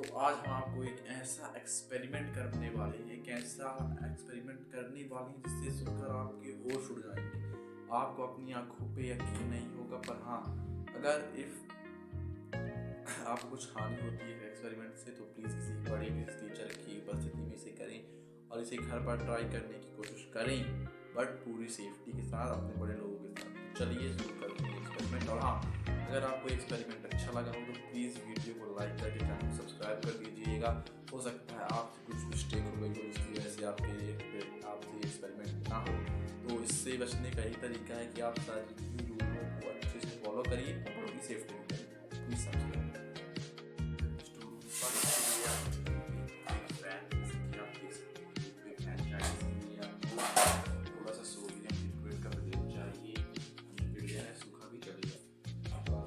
तो आज हम आपको एक ऐसा एक्सपेरिमेंट करने वाले हैं जिससे सुनकर आपके होश उड़ जाएंगे। आपको अपनी आंखों पे यकीन नहीं होगा, पर हाँ, अगर आपको कुछ हानि होती है एक्सपेरिमेंट से तो प्लीज़ किसी बड़े टीचर की उपस्थिति में इसे करें और इसे घर पर ट्राई करने की कोशिश करें, बट पूरी सेफ्टी के साथ, अपने बड़े लोगों के साथ। चलिए शुरू करते हैं एक्सपेरिमेंट। और हाँ, अगर आपको एक्सपेरिमेंट अच्छा लगा हो तो प्लीज़ वीडियो को लाइक करके चैनल को सब्सक्राइब कर दीजिएगा। हो सकता है आपसे कुछ मिस्टेक हो गई हो जिसकी वजह से आपसे एक्सपेरिमेंट ना हो, तो इससे बचने का यही तरीका है कि आप सारी रूलों को अच्छे से फॉलो करिए और बड़ों की सेफ्टी भी करिए। Please subscribe. थोड़ा सा सोडियम लिक्विड का पैकेट चाहिए, इंग्रेडिएंट है सूखा भी चलेगा।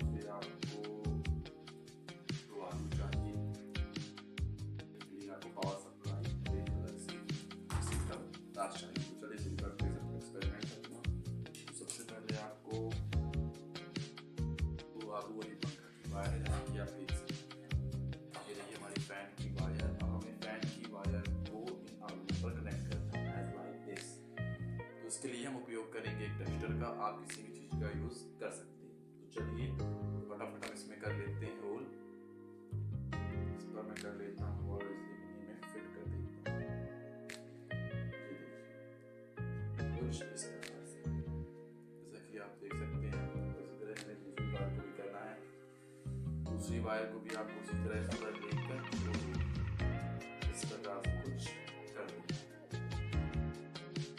फिर आपको 2 आलू चाहिए, फिर आपको पावर सप्लाई अलग से सिस्टम तार चाहिए। तो चलिए शुरू करते हैं एक्सपेरिमेंट करना। तो सबसे पहले आपको 2 आलू वाली पंखा की वायर है, जैसे कि आप देख सकते हैं। ये रही हमारी फैन की वायर। अब हमें फैन की वायर को इन आलू पर कनेक्ट करना है लाइक दिस। तो इसके लिए हम उपयोग करेंगे एक टेस्टर का। आप किसी भी चीज़ का यूज़ कर सकते हैं। तो चलिए फटाफट हम इसमें कर लेते हैं होल। इस पर मैं कर लेता हूँ और इसी में फिट कर देता हूँ। ये देखिए कुछ इस तरह से, जैसा कि आप देख सकते हैं। इसी तरह हमें दूसरी वायर को भी करना है। दूसरी वायर को भी आपको उसी तरह से लेकर इस प्रकार से कुछ कर देना है।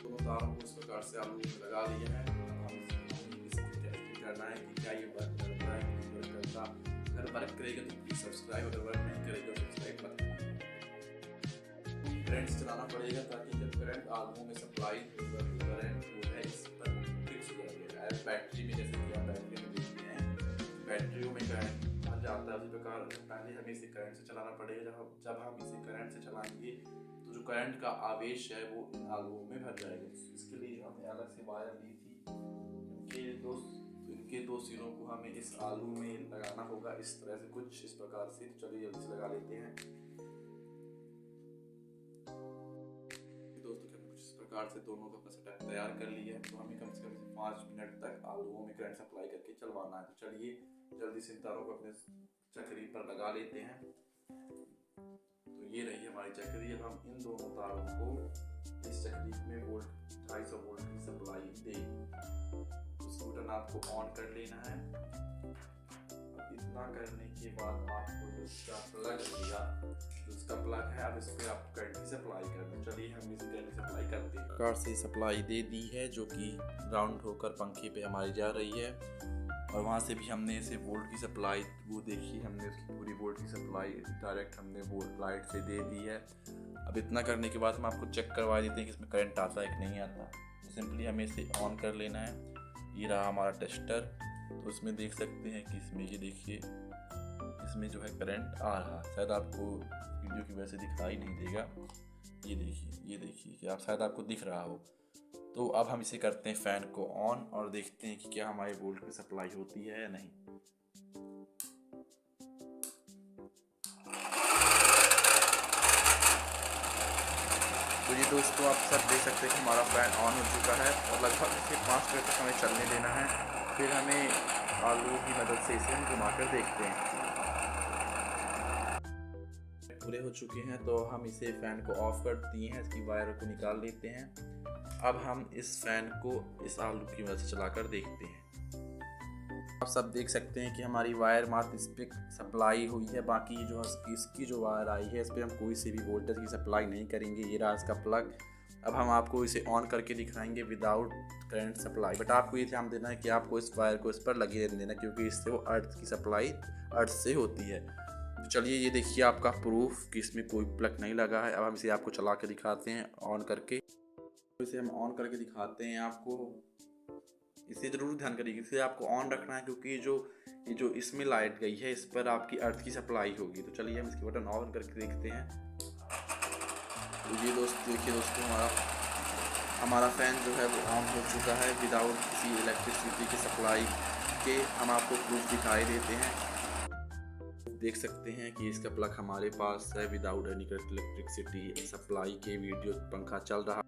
दोनों तारों को इस प्रकार से आलू में लगा लिया है। अब हमें इसकी टेस्टिंग करना है कि क्या ये वर्क करता है, नहीं वर्क करता। अगर वर्क करेगा तो प्लीज सब्सक्राइब, अगर वर्क नहीं करेगा तो सब्सक्राइब मत करिए। करंट चलाना पड़ेगा ताकि जब करंट आलू में सप्लाई करंट जो है इस पर फिक्स हो जाएगा। बैटरी में, जैसे कि आप बैटरी में देखते हैं, बैटरियों में करंट आ जाता है। उसी प्रकार पहले हमें इसे करंट से चलाना पड़ेगा। जब हम इसे करंट से चलाएंगे तो जो करंट का आवेश है वो इन आलुओं में भर जाएगा। इसके लिए हमने अलग से वायर ली थी। इनके दो सिरों को हमें इस आलू में लगाना होगा, इस तरह से कुछ इस प्रकार से। तो चलिए जल्दी से लगा लेते हैं। दोस्तों, हमने कुछ इस प्रकार से दोनों का सेटअप तैयार कर लिया है। तो हमें कम से कम 5 मिनट तक आलुओं में करंट सप्लाई करके चलवाना है। तो चलिए जल्दी से इन तारों को अपने चक्री पर लगा लेते हैं। तो ये रही हमारी चक्री। अब हम इन दोनों तारों को इस चक्री में 250 वोल्ट की सप्लाई देंगे। उसको बटन आपको ऑन कर लेना है। अब इतना करने के बाद आपको जो उसका प्लग है, अब इस पर आपको करंट की सप्लाई करना। चलिए हम इस करंट की सप्लाई करते हैं। कार से सप्लाई दे दी है, जो कि राउंड होकर पंखे पे हमारी जा रही है। और वहाँ से भी हमने इसे वोल्ट की सप्लाई, वो देखिए हमने उसकी पूरी वोल्ट की सप्लाई डायरेक्ट हमने वोल्ट लाइट से दे दी है। अब इतना करने के बाद हम आपको चेक करवा देते हैं कि इसमें करंट आता है कि नहीं आता। तो सिंपली हमें इसे ऑन कर लेना है। ये रहा हमारा टेस्टर। तो उसमें देख सकते हैं कि इसमें ये देखिए, इसमें जो है करंट आ रहा। शायद आपको वीडियो की वजह से दिखाई नहीं देगा। ये देखिए कि आप शायद आपको दिख रहा हो। तो अब हम इसे करते हैं फैन को ऑन और देखते हैं कि क्या हमारे वोल्ट में सप्लाई होती है या नहीं। तो ये दोस्तों आप सब देख सकते हैं कि हमारा फैन ऑन हो चुका है और लगभग इसे 5 मिनट तक हमें चलने देना है। फिर हमें आलू की मदद से इसे हम घुमा कर देखते हैं। पूरे हो चुके हैं तो हम इसे फैन को ऑफ कर दिए हैं, इसकी वायर को निकाल लेते हैं। अब हम इस फैन को इस आलू की मदद से चलाकर देखते हैं। आप सब देख सकते हैं कि हमारी वायर मात्र इस पर सप्लाई हुई है, बाकी जो इसकी जो वायर आई है इस पर हम कोई से भी वोल्टेज की सप्लाई नहीं करेंगे। ये रहा इसका प्लग। अब हम आपको इसे ऑन करके दिखाएंगे विदाउट करंट सप्लाई। बट आपको ये ध्यान देना है कि आपको इस वायर को इस पर लगे रहने देना, क्योंकि इससे वो अर्थ की सप्लाई अर्थ से होती है। तो चलिए ये देखिए आपका प्रूफ कि इसमें कोई प्लग नहीं लगा है। अब हम इसे आपको चला के दिखाते हैं ऑन करके। इसे हम ऑन करके दिखाते हैं आपको। इसे ज़रूर ध्यान करिए, इसे आपको ऑन रखना है, क्योंकि ये जो इसमें लाइट गई है इस पर आपकी अर्थ की सप्लाई होगी। तो चलिए हम इसके बटन ऑन करके देखते हैं। तो ये देखिए दोस्तों, हमारा फ़ैन जो है वो ऑन हो चुका है विदाउट किसी इलेक्ट्रिसिटी की सप्लाई के। हम आपको प्रूफ दिखाई देते हैं। देख सकते हैं कि इसका प्लग हमारे पास है विदाउट एनी इलेक्ट्रिसिटी सप्लाई के। वीडियो पंखा चल रहा,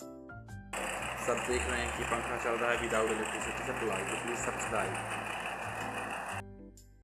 सब देख रहे हैं कि पंखा चल रहा है विदाउट इलेक्ट्रिसिटी सप्लाई। तो प्लीज़ सब्सक्राइब।